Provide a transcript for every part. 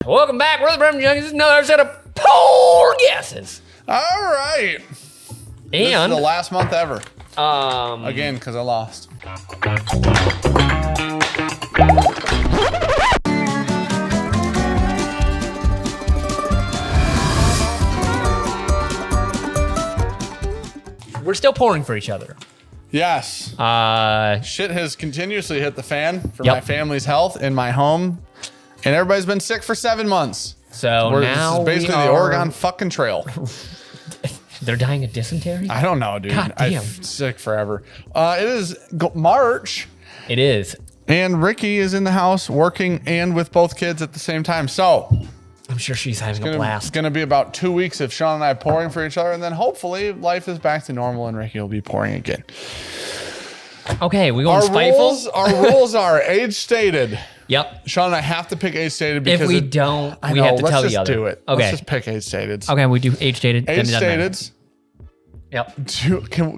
Welcome back. We're the Bourbonjunk. This is another set of poll guesses. All right. And this is the last month ever. Again, because I lost. we're still pouring for each other. Yes. Shit has continuously hit the fan for my family's health in my home. And everybody's been sick for 7 months. So now this is basically the Oregon fucking Trail. They're dying of dysentery? I don't know, dude. God damn. I'm sick forever. It is March. It is. And Riki is in the house working and with both kids at the same time. So I'm sure she's having a blast. It's going to be about 2 weeks of Sean and I pouring for each other. And then hopefully life is back to normal and Riki will be pouring again. Okay, we going spiteful? Our rules are age stated. Yep. Sean and I have to pick age stated because if we don't, we have to tell the other. Let's just do it. Okay. Let's just pick age stated. Okay, we do age stated. Age stated. Yep.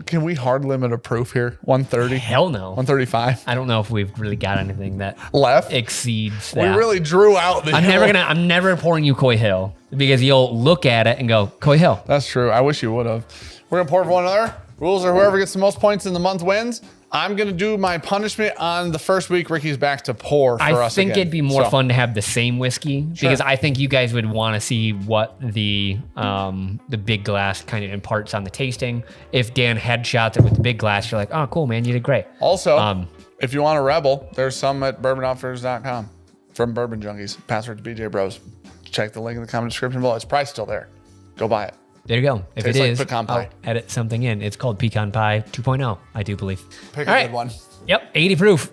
Can we hard limit a proof here? 130? Hell no. 135? I don't know if we've really got anything that left exceeds that. We really drew out the I'm never pouring you Coy Hill because you'll look at it and go, Coy Hill. That's true. I wish you would have. We're going to pour for one another. Rules are whoever gets the most points in the month wins. I'm going to do my punishment on the first week. Riki's back to pour for us I think again. it'd be more fun to have the same whiskey because I think you guys would want to see what the big glass kind of imparts on the tasting. If Dan headshots it with the big glass, you're like, oh, cool, man, you did great. Also, if you want a Rebel, there's some at bourbonoutfitters.com from Bourbon Junkies. Password BJ Bros. Check the link in the comment description below. It's priced still there. Go buy it. There you go. If Tastes it like is, pecan pie. I'll edit something in. It's called Pecan Pie 2.0, I do believe. Pick All a right. good one. Yep, 80 proof.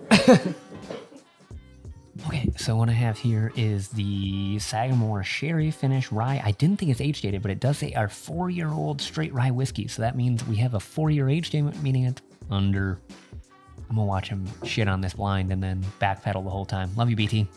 Okay, so what I have here is the Sagamore Sherry Finish Rye. I didn't think it's age dated, but it does say our 4-year-old straight rye whiskey. So that means we have a 4-year age date, meaning it's under. I'm gonna watch him shit on this blind and then backpedal the whole time. Love you, BT.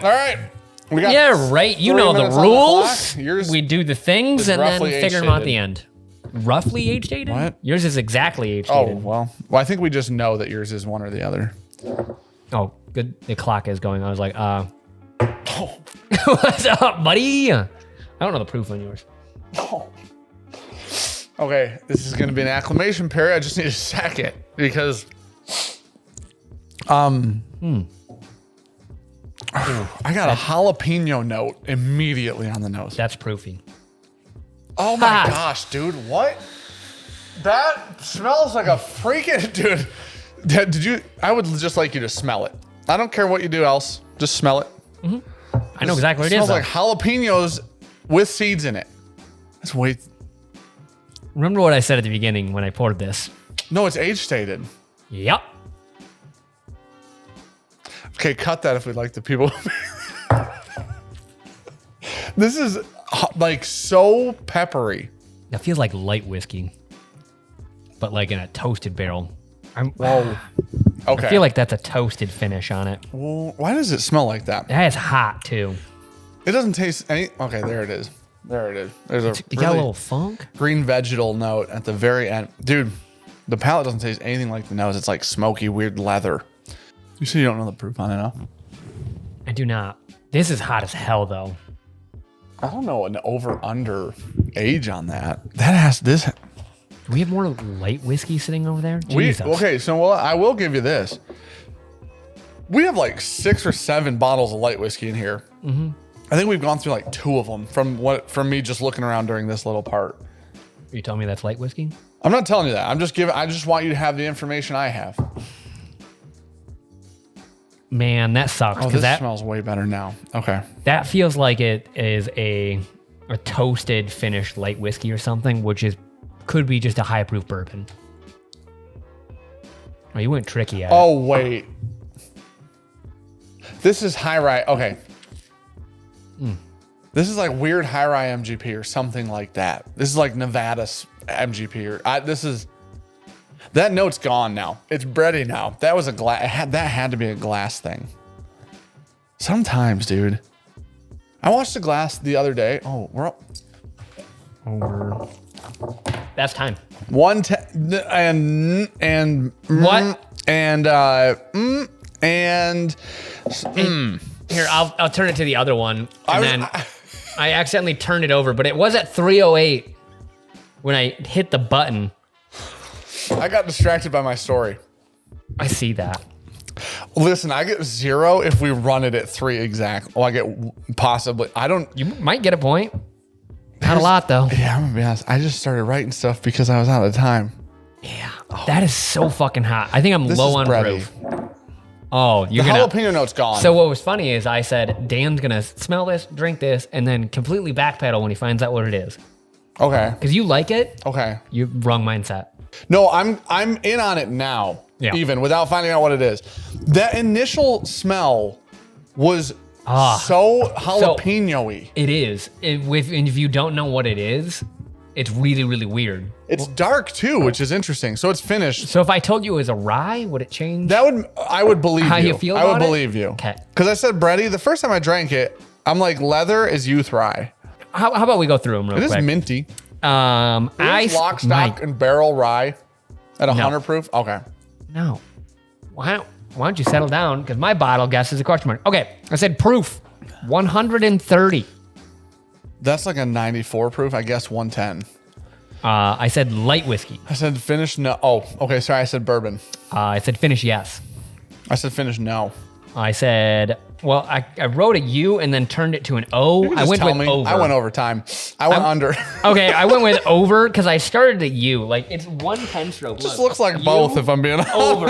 All right. We got right. You know the rules. We do the things and then figure them out at the end. Roughly age dated? What? Yours is exactly age dated. Oh, well, I think we just know that yours is one or the other. Oh, good. The clock is going. I was like, what's up, buddy? I don't know the proof on yours. Oh. Okay, this is going to be an acclamation period. I just need a second because I got a jalapeno note immediately on the nose. That's proofing. Oh my gosh, dude, what? That smells like a freaking dude. Did you? I would just like you to smell it. I don't care what you do else. Just smell it. Mm-hmm. I know exactly what it is. Smells like jalapenos with seeds in it. That's way. Remember what I said at the beginning when I poured this? No, it's age stated. Yep. Okay, cut that if we'd like the people. This is like so peppery. That feels like light whiskey, but like in a toasted barrel. Whoa. Okay. I feel like that's a toasted finish on it. Well, why does it smell like that? That is hot too. It doesn't taste any. Okay, there it is. There it is. There's a You got a little funk? green vegetal note at the very end. Dude, the palate doesn't taste anything like the nose. It's like smoky, weird leather. You say you don't know the proof on it, huh? I do not. This is hot as hell though. I don't know an over-under age on that. That has this. Do we have more light whiskey sitting over there? Jesus. Okay, so I will give you this. We have like 6 or 7 bottles of light whiskey in here. Mm-hmm. I think we've gone through like 2 of them from me just looking around during this little part. You telling me that's light whiskey? I'm not telling you that. I just want you to have the information I have. Man, that sucks. Oh, this smells way better now. Okay. That feels like it is a toasted finished light whiskey or something, which could be just a high proof bourbon. Oh, you went tricky at it. Oh, wait. This is high rye. Okay. This is like weird high rye MGP or something like that. This is like Nevada's MGP that note's gone now. It's bready now. That was a glass. That had to be a glass thing. Sometimes, dude. I watched the glass the other day. Oh, we're up. Over. That's time. 110 and What? And Here, I'll turn it to the other one, and then I I accidentally turned it over, but it was at 308 when I hit the button. got distracted by my story. I see that. Listen, I get 0 if we run it at 3 exact. Oh, I get possibly. I don't. You might get a point. Not a lot though. Yeah, I'm gonna be honest. I just started writing stuff because I was out of time. Yeah, that is so fucking hot. I think I'm This low is on bready. proof. Oh, The you're gonna. jalapeno note's gone. So what was funny is I said Dan's gonna smell this, drink this, and then completely backpedal when he finds out what it is. okay, Because you like it, okay. you wrong mindset. No, I'm in on it now. Yeah. Even without finding out what it is. That initial smell was Ah. so jalapeno-y. It is. And if you don't know what it is, it's really, really weird. It's dark too, which is interesting. So it's finished. So if I told you it was a rye, would it change? I would believe How you. you feel I would about it? believe you. Okay. Because I said bready. The first time I drank it, I'm like, leather is youth rye. How about we go through them real It quick? is minty. I Lock, stock, and barrel rye at 100 proof. Okay. No. Why don't you settle down? Because my bottle guess is a question mark. Okay, I said proof, 130. That's like a 94 proof. I guess 110. I said light whiskey. I said finish no. Oh, okay. Sorry. I said bourbon. I said finish yes. I said finish no. I said, well, I wrote a U and then turned it to an O. You can I just went tell with me. over. I went over time. I went under. Okay, I went with over because I started at U. Like it's 110 stroke. Just Look, looks like U, both, if I'm being honest. over.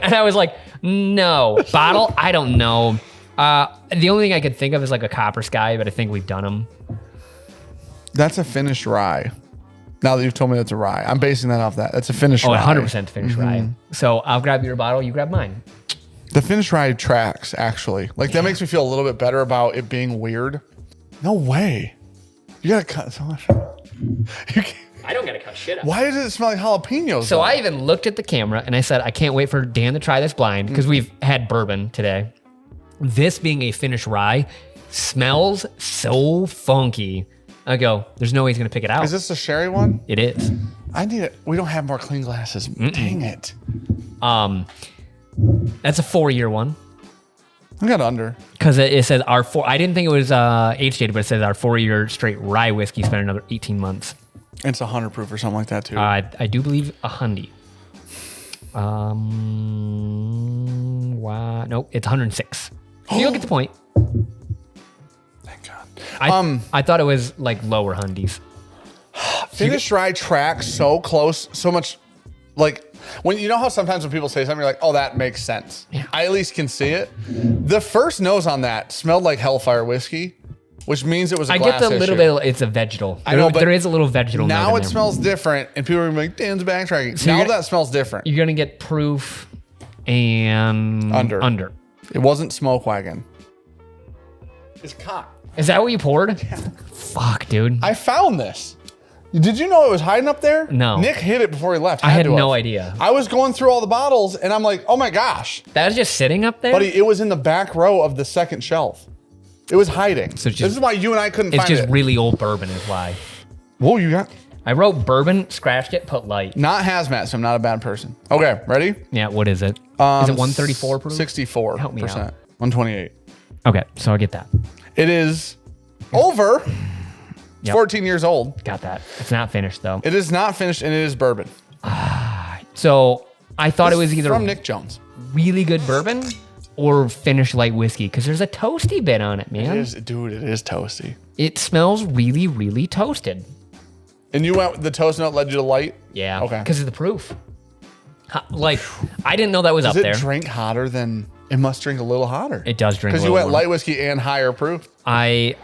And I was like, no. Bottle? I don't know. The only thing I could think of is like a Copper Sky, but I think we've done them. That's a finished rye. Now that you've told me that's a rye, I'm basing that off that. That's a finished Oh, rye. 100% finished rye. So I'll grab your bottle, you grab mine. The finished rye tracks, actually. Like, that makes me feel a little bit better about it being weird. No way. You gotta cut so much. You can't- I don't gotta cut shit out. Why does it smell like jalapenos? So though? I even looked at the camera and I said, I can't wait for Dan to try this blind because we've had bourbon today. This being a finished rye smells so funky. I go, there's no way he's gonna pick it out. Is this a sherry one? It is. I need it. We don't have more clean glasses. Dang it. That's a 4-year one. I got under. Because it says our I didn't think it was age dated, but it says our 4-year straight rye whiskey spent another 18 months. It's 100 proof or something like that, too. I do believe a hundy. Wow. Nope, it's 106. So you'll get the point. Thank God. I thought it was like lower hundies. Finished rye tracks so close, so much. Like, when you know how sometimes when people say something, you're like, oh, that makes sense. Yeah. I at least can see it. The first nose on that smelled like Hellfire whiskey, which means it was a I glass get the little issue. bit. It's a vegetal. I know, but there is a little vegetal. note Now in it there. smells different, and people are like, Dan's backtracking. So now you're- that smells different. You're gonna get proof and Under. It wasn't smoke wagon. It's cock. Is that what you poured? Yeah. Fuck, dude. I found this. Did you know it was hiding up there? No. Nick hid it before he left. I had to no have. idea. I was going through all the bottles, and I'm like, oh my gosh. That was just sitting up there. Buddy, it was in the back row of the second shelf. It was hiding. So it's this just- is why you and I couldn't It's find just it. really old bourbon is why. Whoa, you got I wrote bourbon, scratched it, put light. not hazmat, so I'm not a bad person. Okay, ready? Yeah, what is it? Is it 134 proof? 64%. Help me out. 128. Okay, so I get that. It is over. Yep. 14 years old. Got that. It's not finished though. It is not finished, and it is bourbon. So I thought it was either from Nick Jones. really good bourbon or finished light whiskey because there's a toasty bit on it, man. It is, dude. It is toasty. It smells really, really toasted. And you went. The toast note led you to light. Yeah. Okay. Because of the proof. Like, I didn't know that was Does up it there. drink hotter than? It must drink a little hotter. It does drink. Because a you little went warmer. light whiskey and higher proof. I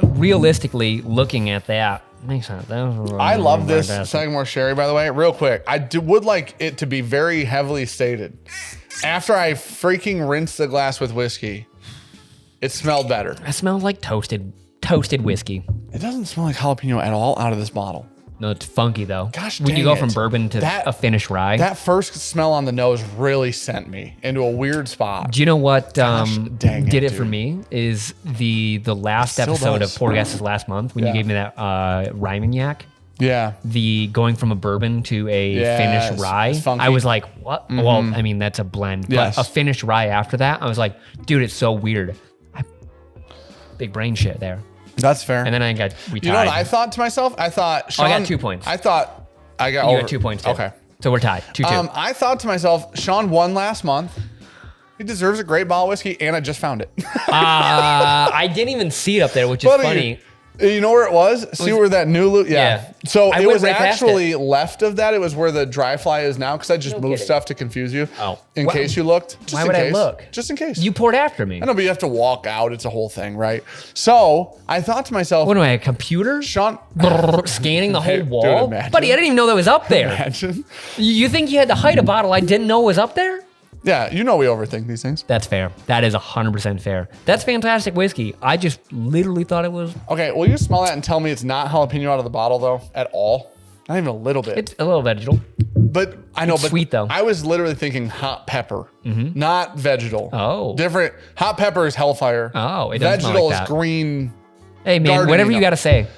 realistically looking at that makes sense. I love this Sagamore Sherry, by the way. Real quick, would like it to be very heavily stated. After I freaking rinsed the glass with whiskey, it smelled better. It smells like toasted whiskey. It doesn't smell like jalapeno at all out of this bottle. No, it's funky though. Gosh, when you dang go it. from bourbon to a finished rye. That first smell on the nose really sent me into a weird spot. Do you know what dang did it, it for dude. me? Is the last Still episode does. of Poor Guesses last month when you Yeah. gave me that Ryman yak. Yeah. the going from a bourbon to a finished rye, it's funky. I was like, what? Well, I mean, that's a blend. Yes. But a finished rye after that, I was like, dude, it's so weird. Big brain shit there. That's fair. And then we tied. You know what I thought to myself? I thought, Sean, I got 2 points. I thought I got You got 2 points too. Okay. So we're tied. 2-2. I thought to myself, Sean won last month. He deserves a great bottle of whiskey, and I just found it. I didn't even see it up there, which is funny. You know where it was? See where that new loot? Yeah. So I it went was right past actually left of that. It was where the dry fly is now, because I just moved kidding. stuff to confuse you. Oh. In case you looked. Just Why in would case. I look? Just in case. You poured after me. I know, but you have to walk out. It's a whole thing, right? So I thought to myself, What am I, a computer? Sean, Scanning the whole Dude, wall? imagine. Buddy, I didn't even know that was up there. imagine. You think you had to hide a bottle I didn't know was up there? Yeah, you know we overthink these things. That's fair. That is 100% fair. That's fantastic whiskey. I just literally thought it was. Okay, will you smell that and tell me it's not jalapeno out of the bottle, though, at all? Not even a little bit. It's a little vegetal. But I know, It's but sweet, though. I was literally thinking hot pepper, not vegetal. Oh. Different. Hot pepper is hellfire. Oh, it doesn't smell Vegetal like is that. green. Hey, man, Gardening whatever you up. got to say.